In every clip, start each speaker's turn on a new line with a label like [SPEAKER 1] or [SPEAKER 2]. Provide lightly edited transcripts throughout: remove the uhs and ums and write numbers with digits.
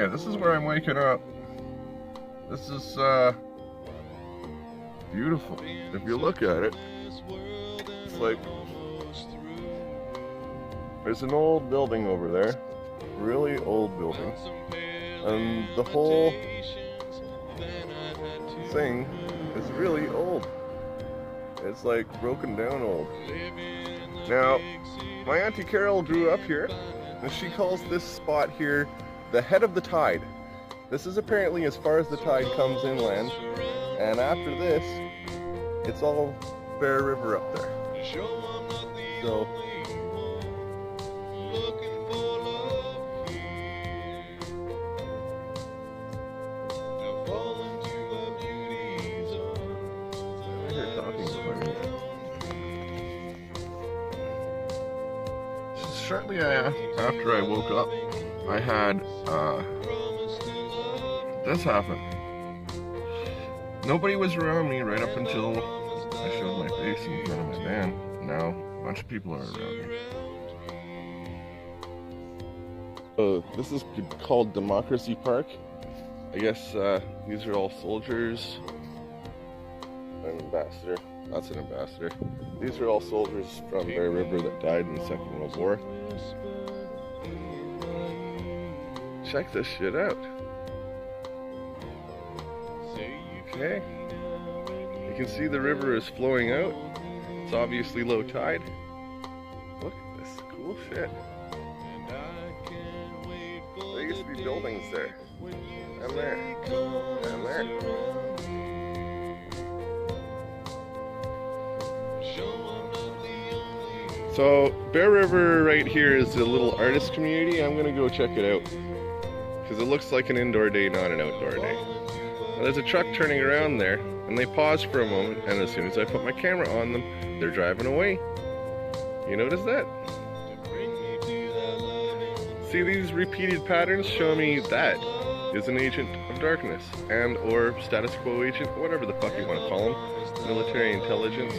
[SPEAKER 1] Okay, this is where I'm waking up. This is beautiful. If you look at it, it's like there's an old building over there, really old building, and the whole thing is really old. It's like broken down old. Now, my Auntie Carol grew up here, and she calls this spot here the head of the tide. This is apparently as far as the tide comes inland, and after this, it's all Bear River up there. So, I hear talking about it. Shortly after I woke up, I had this happen. Nobody was around me right up until I showed my face in front of my van. Now a bunch of people are around me. So this is called Democracy Park. I guess these are all soldiers. An ambassador. That's an ambassador. These are all soldiers from Bear River that died in the Second World War. Check this shit out. Okay. You can see the river is flowing out. It's obviously low tide. Look at this cool shit. There used to be buildings there. And there. And there. So, Bear River right here is a little artist community. I'm gonna go check it out. Because it looks like an indoor day, not an outdoor day. Now, there's a truck turning around there, and they pause for a moment, and as soon as I put my camera on them, they're driving away. You notice that? See these repeated patterns show me that is an agent of darkness, and or status quo agent, whatever the fuck you want to call them, military intelligence.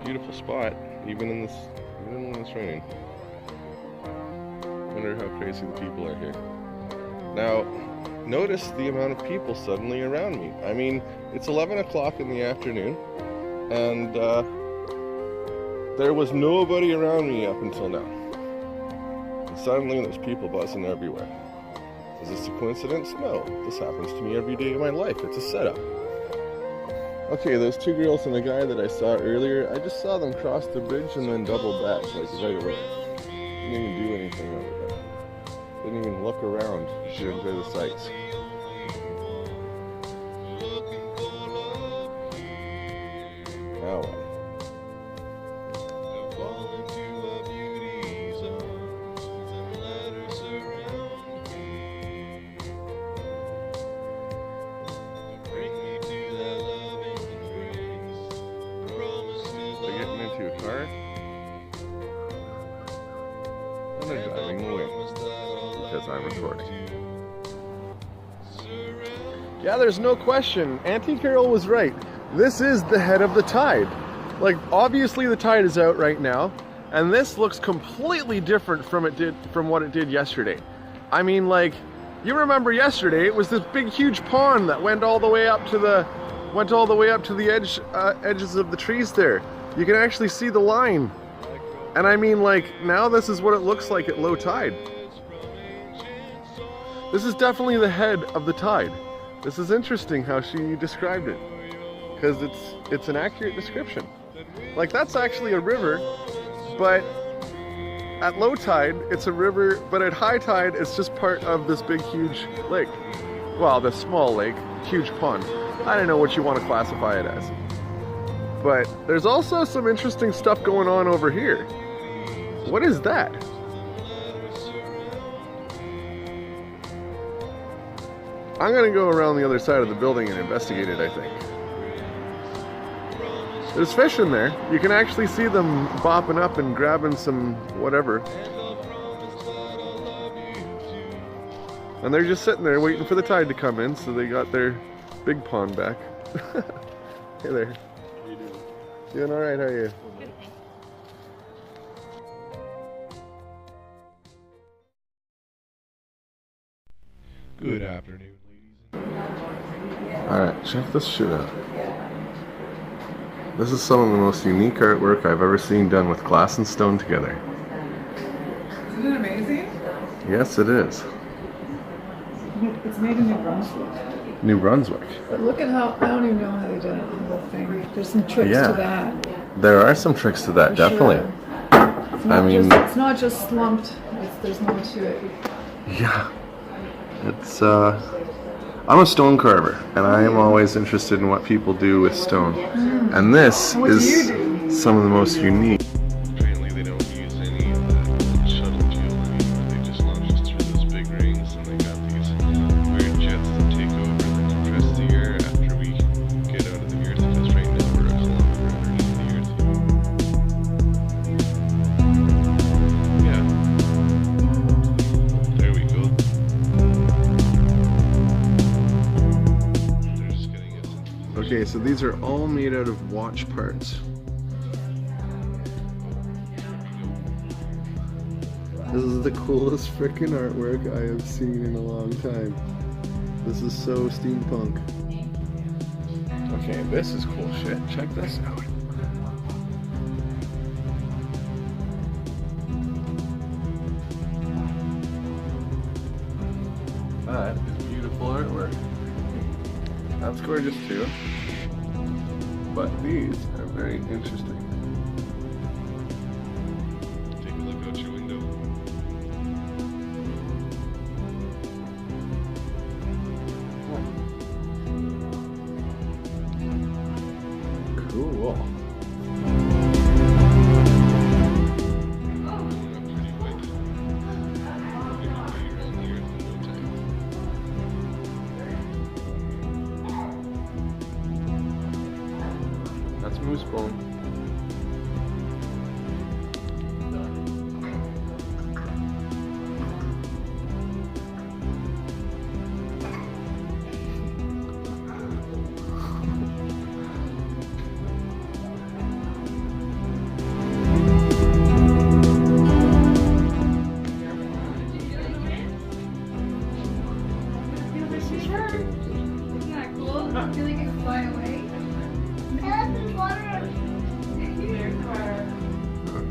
[SPEAKER 1] Beautiful spot, even when it's raining. Wonder how crazy the people are here. Now, notice the amount of people suddenly around me. I mean, it's 11 o'clock in the afternoon, and there was nobody around me up until now. And suddenly there's people buzzing everywhere. Is this a coincidence? No, this happens to me every day of my life. It's a setup. Okay, those two girls and the guy that I saw earlier, I just saw them cross the bridge and then double back, like right away. Didn't even do anything over there. Didn't even look around to enjoy the sights. Now what? And they're driving away because I'm recording. Yeah, there's no question. Auntie Carol was right. This is the head of the tide. Like, obviously the tide is out right now, and this looks completely different from what it did yesterday. I mean, like, you remember yesterday it was this big huge pond that went all the way up to the edges of the trees there. You can actually see the line. And I mean, like, now this is what it looks like at low tide. This is definitely the head of the tide. This is interesting how she described it, because it's an accurate description. Like, that's actually a river, but at low tide it's a river, but at high tide it's just part of this big huge lake. Well, this small lake, huge pond. I don't know what you want to classify it as. But there's also some interesting stuff going on over here. What is that? I'm gonna go around the other side of the building and investigate it, I think. There's fish in there. You can actually see them bopping up and grabbing some whatever. And they're just sitting there waiting for the tide to come in, so they got their big pond back. Hey there. How you doing? Doing alright, how are you? Good afternoon, ladies. Alright, check this shit out. This is some of the most unique artwork I've ever seen done with glass and stone together.
[SPEAKER 2] Isn't it amazing?
[SPEAKER 1] Yes, it is.
[SPEAKER 2] It's made in New Brunswick.
[SPEAKER 1] New Brunswick.
[SPEAKER 2] But look at how, I don't even know how they did it, the whole thing. There's some tricks to that.
[SPEAKER 1] There are some tricks to that, definitely.
[SPEAKER 2] Sure. I mean, it's not just slumped, there's more to it.
[SPEAKER 1] Yeah. It's, I'm a stone carver, and I am always interested in what people do with stone. And this is some of the most unique. Apparently they don't use any of that shuttle fuel anymore. They just launch us through those big rings, and they got these weird jets that take over and compress the air after we get out of the earth, because right now we're a kilometer underneath the earth. Yeah. There we go. They're just getting us. Okay, so these are all made out of watch parts. This is the coolest freaking artwork I have seen in a long time. This is so steampunk. Okay, this is cool shit. Check this out. That is beautiful artwork. That's gorgeous too. But these are very interesting. Take a look out your window. Cool. That's moose bone.
[SPEAKER 3] Isn't that cool? I feel like I can fly away.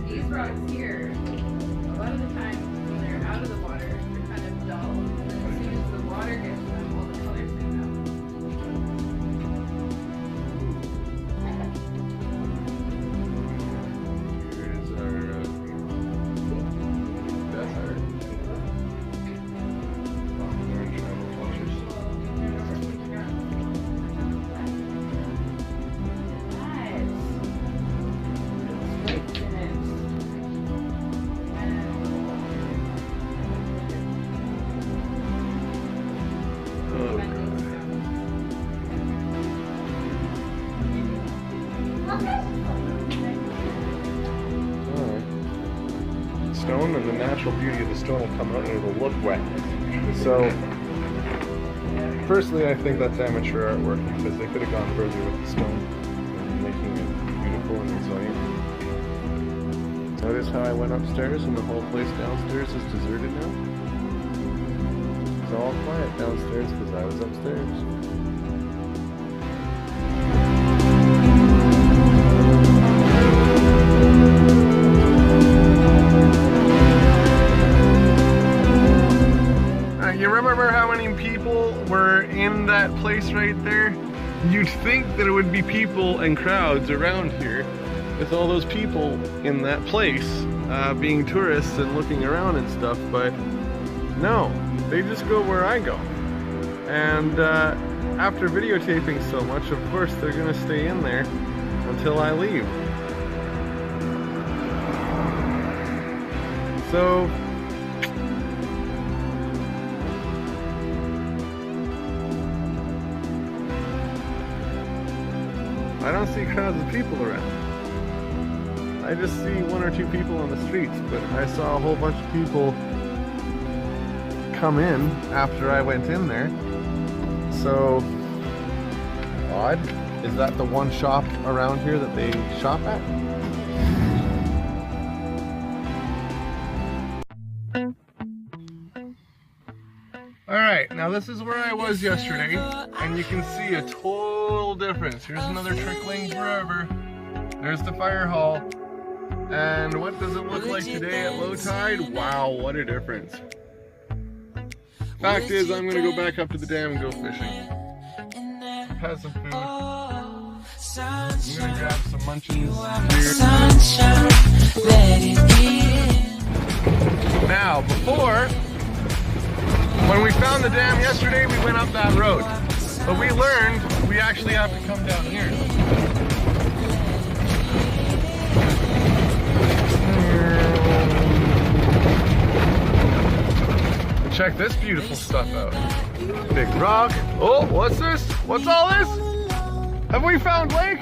[SPEAKER 3] These rocks here, a lot of the time when they're out of the water, they're kind of dull. And then as soon as the water gets to them, all the colors come out.
[SPEAKER 1] Here's our desert. Orange travel cultures. Stone, and the natural beauty of the stone will come out and it'll look wet. So, firstly, I think that's amateur artwork because they could have gone further with the stone and making it beautiful and resilient. Notice how I went upstairs and the whole place downstairs is deserted now? It's all quiet downstairs because I was upstairs. You remember how many people were in that place right there? You'd think that it would be people and crowds around here with all those people in that place being tourists and looking around and stuff, but no, they just go where I go. And after videotaping so much, of course they're gonna stay in there until I leave. So I don't see crowds of people around. I just see one or two people on the streets, but I saw a whole bunch of people come in after I went in there. So, odd. Is that the one shop around here that they shop at? Alright, Now this is where I was yesterday, and you can see a total difference. Here's another trickling river. There's the fire hall. And what does it look like today at low tide? Wow, what a difference. Fact is, I'm gonna go back up to the dam and go fishing. Have some food. I'm gonna grab some munchies here. Now, before, when we found the dam yesterday, we went up that road. But we learned we actually have to come down here. Check this beautiful stuff out. Big rock. Oh, what's this? What's all this? Have we found lake?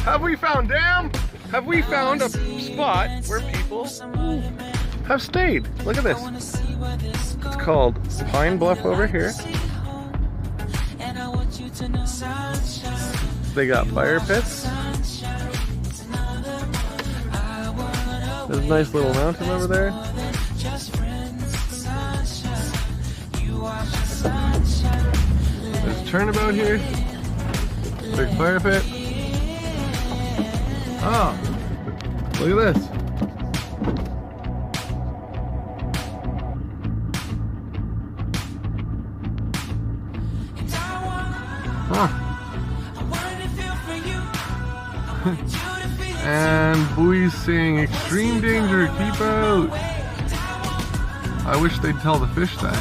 [SPEAKER 1] Have we found dam? Have we found a spot where people have stayed? Look at this. It's called Pine Bluff over here. They got fire pits. There's a nice little mountain over there. There's a turnabout here. Big fire pit. Oh, look at this. Huh. And buoys saying extreme danger, keep out. I wish they'd tell the fish that.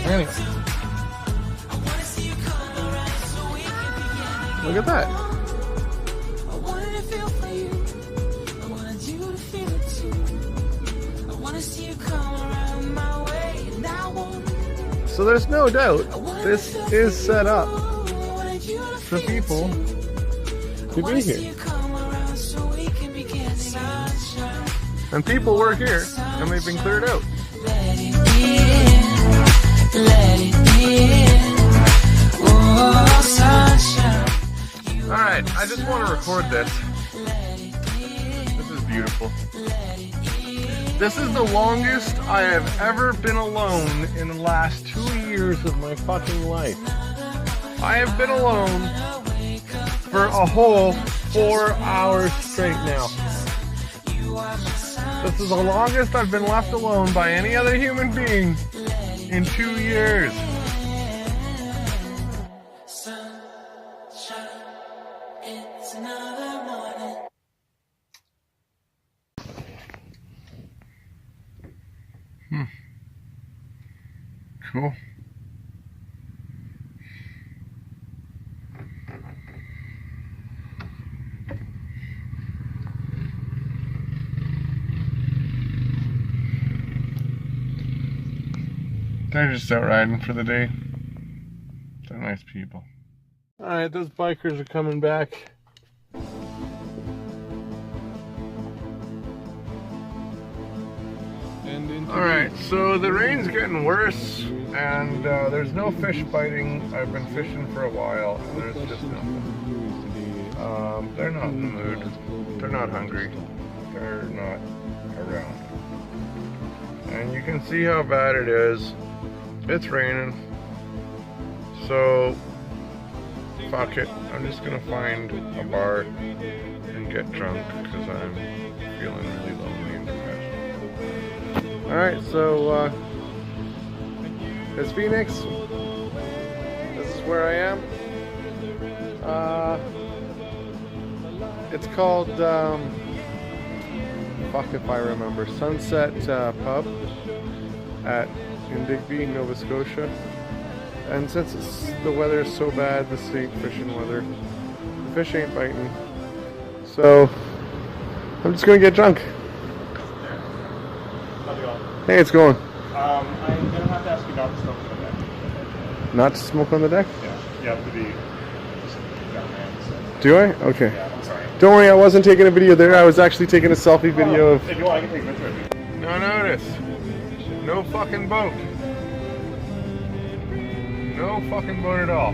[SPEAKER 1] Anyway. Look at that. So there's no doubt this is set up for people to be here. And people work here and they've been cleared out. Alright, I just want to record this. This is beautiful. This is the longest I have ever been alone in the last 2 years of my fucking life. I have been alone for a whole 4 hours straight now. This is the longest I've been left alone by any other human being in 2 years. Cool. They're just out riding for the day. They're nice people. Alright, those bikers are coming back. Alright, so the rain's getting worse and there's no fish biting. I've been fishing for a while and there's just nothing. They're not in the mood. They're not hungry. They're not around. And you can see how bad it is. It's raining. So, fuck it. I'm just gonna find a bar and get drunk because I'm feeling really lonely and depressed. Alright, so it's Phoenix. This is where I am. It's called, fuck if I remember, Sunset Pub in Digby, Nova Scotia. And since the weather is so bad, this ain't fishing weather. The fish ain't biting. So, I'm just gonna get drunk.
[SPEAKER 4] How's it going?
[SPEAKER 1] Hey, it's going.
[SPEAKER 4] I'm gonna have to ask you not to smoke on the deck.
[SPEAKER 1] Not to smoke on the deck?
[SPEAKER 4] Yeah, you have to be just young man. So.
[SPEAKER 1] Do I? Okay.
[SPEAKER 4] Yeah, I'm sorry.
[SPEAKER 1] Don't worry, I wasn't taking a video there. I was actually taking a selfie video of...
[SPEAKER 4] If you want, I can take a picture of you.
[SPEAKER 1] No notice. No fucking boat. No fucking boat at all.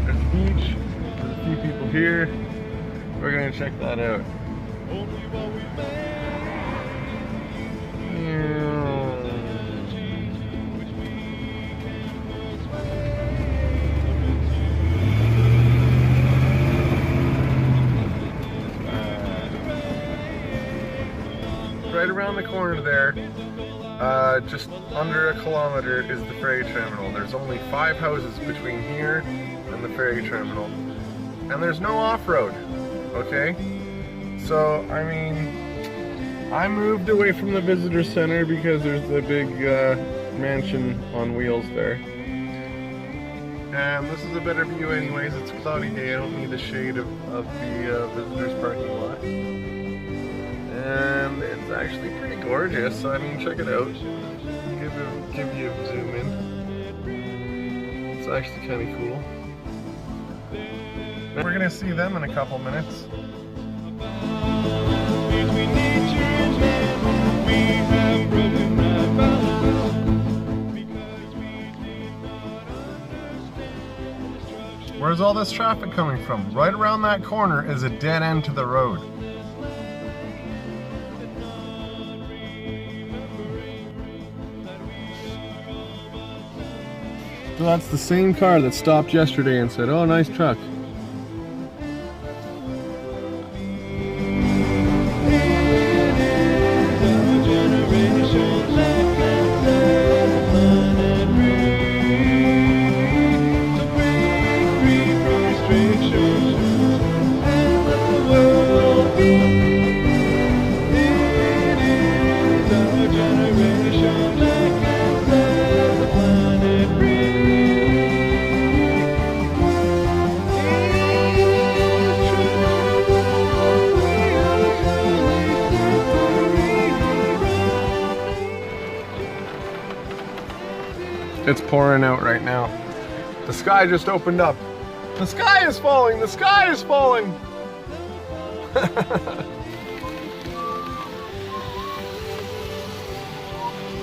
[SPEAKER 1] There's a beach. There's a few people here. We're gonna check that out. corner there, just under a kilometer, is the ferry terminal. There's only 5 houses between here and the ferry terminal. And there's no off-road, okay? So, I mean, I moved away from the visitor center because there's the big mansion on wheels there. And this is a better view anyways. It's a cloudy day. I don't need the shade of the visitors parking lot. And it's actually pretty gorgeous. I mean, check it out. Give you a zoom in. It's actually kind of cool. And we're gonna see them in a couple minutes. Where's all this traffic coming from? Right around that corner is a dead end to the road. So that's the same car that stopped yesterday and said, "Oh, nice truck." It's pouring out right now. The sky just opened up. The sky is falling! The sky is falling!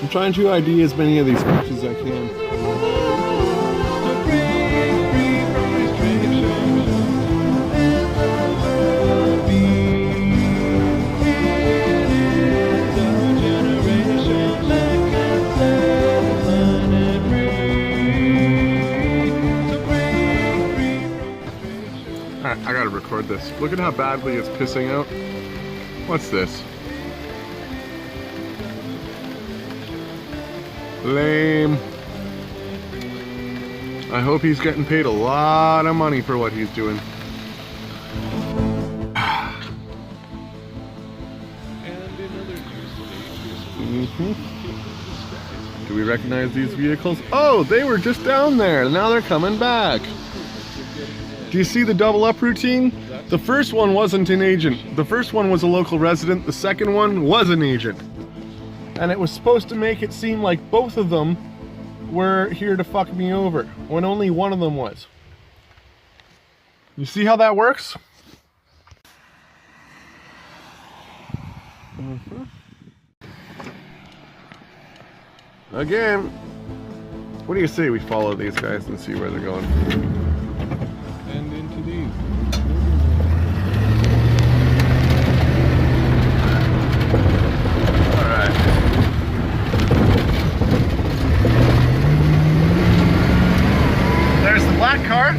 [SPEAKER 1] I'm trying to ID as many of these fish as I can. I gotta record this. Look at how badly it's pissing out. What's this? Lame. I hope he's getting paid a lot of money for what he's doing. Do we recognize these vehicles? Oh, they were just down there. Now they're coming back. Do you see the double up routine? The first one wasn't an agent. The first one was a local resident. The second one was an agent. And it was supposed to make it seem like both of them were here to fuck me over, when only one of them was. You see how that works? Again, what do you say we follow these guys and see where they're going? And into these. Alright. There's the black car.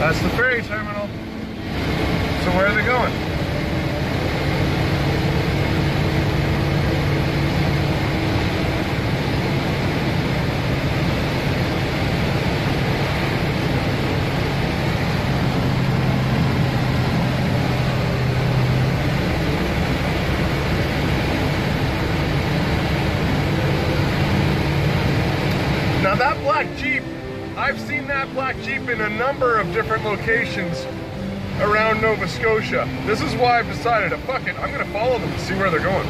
[SPEAKER 1] That's the ferry terminal. So where are they going? Now that black Jeep, I've seen that black Jeep in a number of different locations around Nova Scotia. This is why I've decided to fuck it, I'm gonna follow them and see where they're going.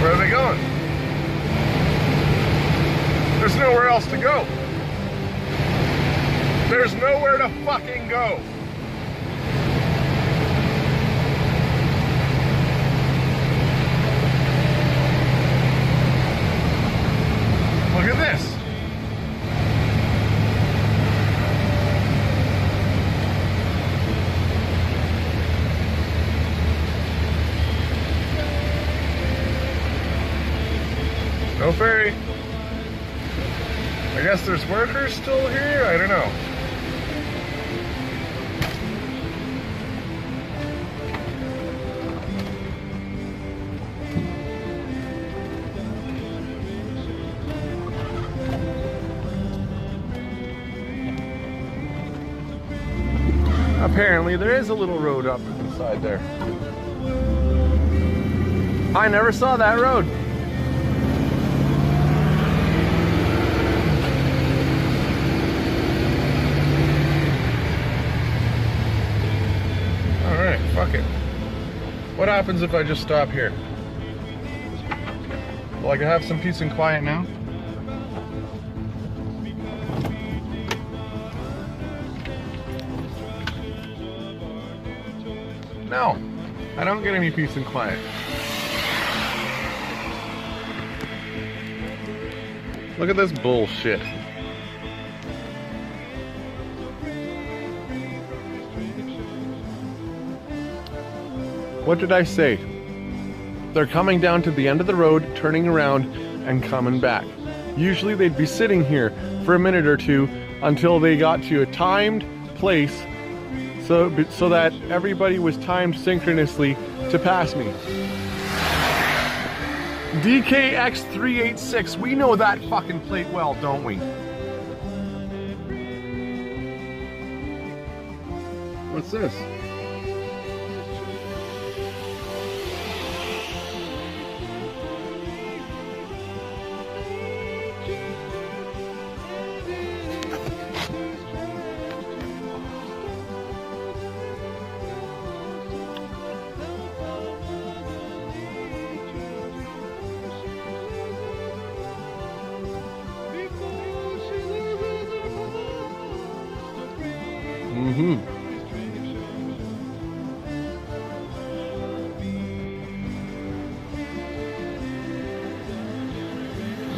[SPEAKER 1] Where are they going? There's nowhere else to go. There's nowhere to fucking go. Look at this. No ferry. I guess there's workers still here? I don't know. Apparently there is a little road up inside there. I never saw that road. Alright, fuck it. What happens if I just stop here? Will I have some peace and quiet now? No, I don't get any peace and quiet. Look at this bullshit. What did I say? They're coming down to the end of the road, turning around, and coming back. Usually they'd be sitting here for a minute or two until they got to a timed place so that everybody was timed synchronously to pass me. DKX386, we know that fucking plate well, don't we? What's this?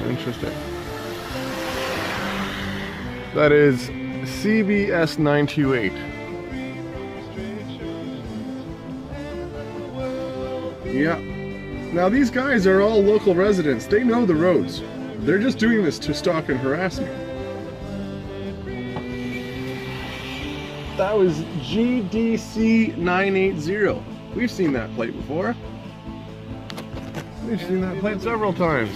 [SPEAKER 1] Interesting. That is CBS 928. Yeah. Now these guys are all local residents. They know the roads. They're just doing this to stalk and harass me. That was GDC 980. We've seen that plate before. We've seen that plate several times.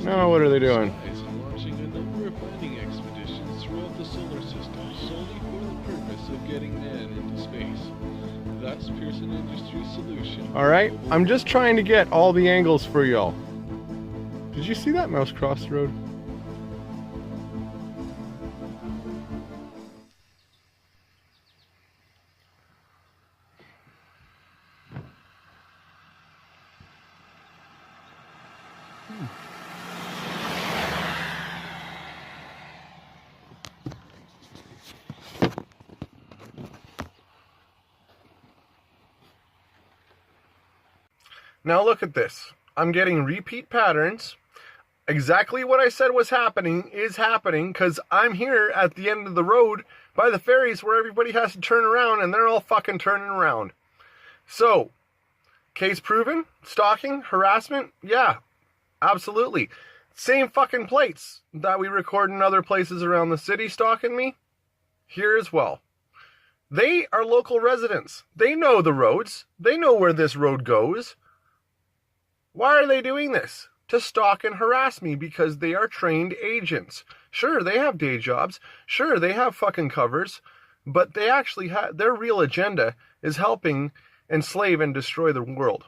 [SPEAKER 1] Now what are they doing?
[SPEAKER 5] Launching a number of mining expeditions throughout the solar system solely for the purpose of getting man into space. That's Pearson Industries' solution.
[SPEAKER 1] Alright, I'm just trying to get all the angles for y'all. Did you see that mouse cross the road? Now look at this. I'm getting repeat patterns. Exactly what I said was happening is happening because I'm here at the end of the road by the ferries where everybody has to turn around and they're all fucking turning around. So, case proven? Stalking? Harassment? Yeah, absolutely. Same fucking plates that we record in other places around the city stalking me, here as well. They are local residents. They know the roads. They know where this road goes. Why are they doing this? To stalk and harass me because they are trained agents. Sure, they have day jobs. Sure, they have fucking covers. But they actually have, their real agenda is helping enslave and destroy the world.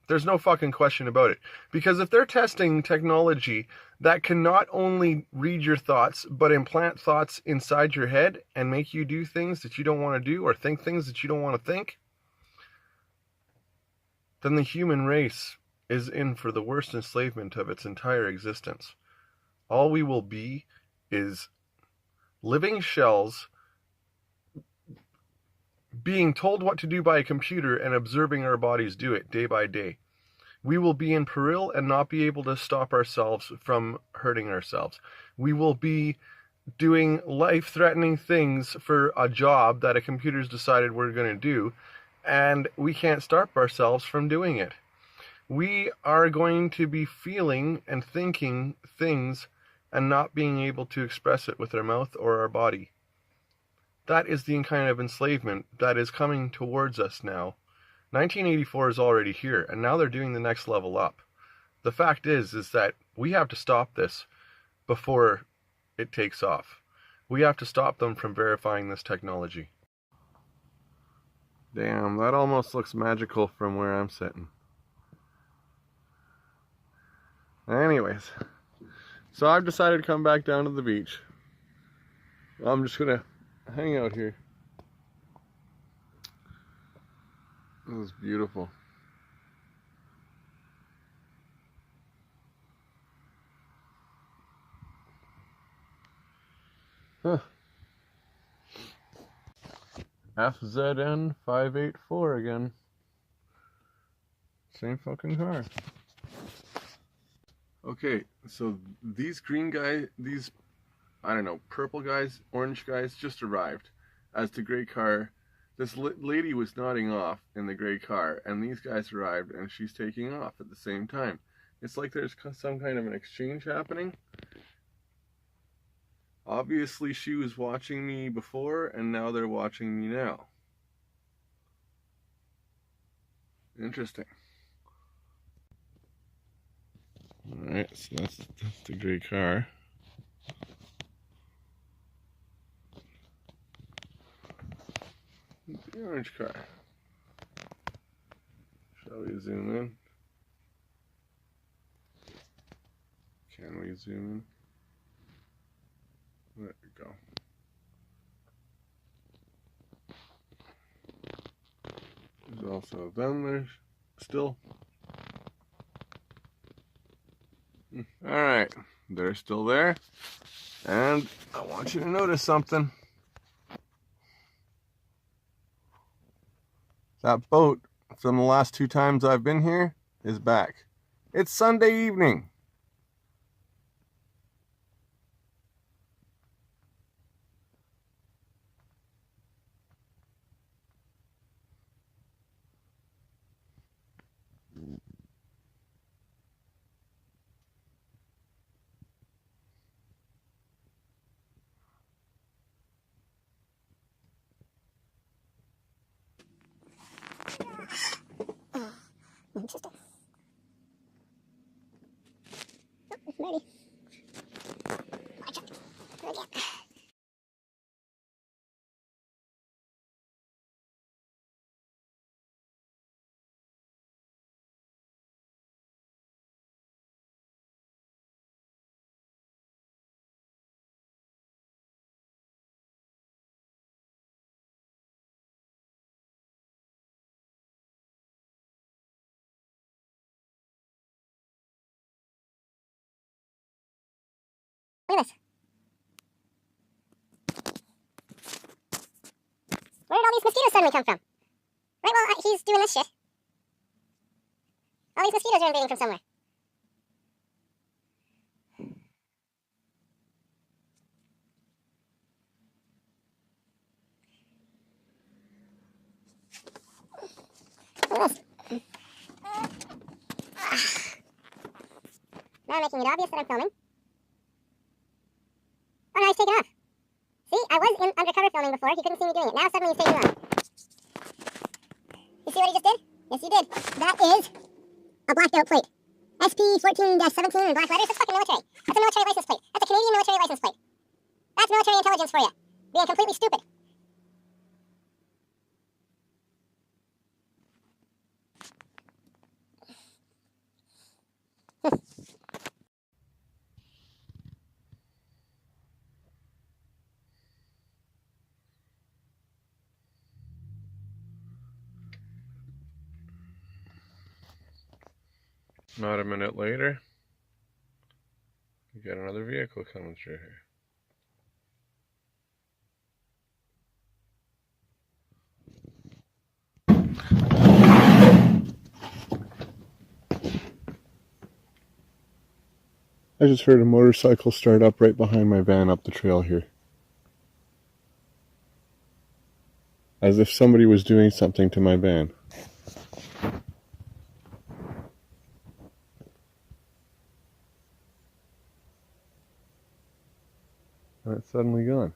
[SPEAKER 1] There's no fucking question about it. Because if they're testing technology that can not only read your thoughts, but implant thoughts inside your head and make you do things that you don't want to do or think things that you don't want to think, then the human race is in for the worst enslavement of its entire existence. All we will be is living shells being told what to do by a computer and observing our bodies do it day by day. We will be in peril and not be able to stop ourselves from hurting ourselves. We will be doing life-threatening things for a job that a computer's decided we're going to do, and we can't stop ourselves from doing it. we are going to be feeling and thinking things and not being able to express it with our mouth or our body. That is the kind of enslavement that is coming towards us now. 1984 is already here, and now they're doing the next level up. The fact is that we have to stop this before it takes off. We have to stop them from verifying this technology. Damn, that almost looks magical from where I'm sitting. Anyways, so I've decided to come back down to the beach. I'm just gonna hang out here. This is beautiful. Huh. FZN 584 again. Same fucking car. Okay, so these green guys, these, I don't know, purple guys, orange guys just arrived as the gray car. This lady was nodding off in the gray car, and these guys arrived, and she's taking off at the same time. It's like there's some kind of an exchange happening. Obviously, she was watching me before, and now they're watching me now. Interesting. Alright, so that's the gray car. The orange car. Shall we zoom in? Can we zoom in? There we go. There's also them there still. Alright, they're still there. And I want you to notice something. That boat from the last 2 times I've been here is back. It's Sunday evening.
[SPEAKER 6] Interesting. Oh, ready. Again. Look at this. Where did all these mosquitoes suddenly come from? Right while he's doing this shit. All these mosquitoes are invading from somewhere. Look at this. Now I'm making it obvious that I'm filming. Oh no, he's taken off. See, I was in undercover filming before. He couldn't see me doing it. Now suddenly he's taking off. You see what he just did? Yes, you did. That is a blacked out plate. SP14-17 in black letters. That's fucking military. That's a military license plate. That's a Canadian military license plate. That's military intelligence for you. Being completely stupid.
[SPEAKER 1] Not a minute later, you got another vehicle coming through here. I just heard a motorcycle start up right behind my van up the trail here. As if somebody was doing something to my van. And it's suddenly gone.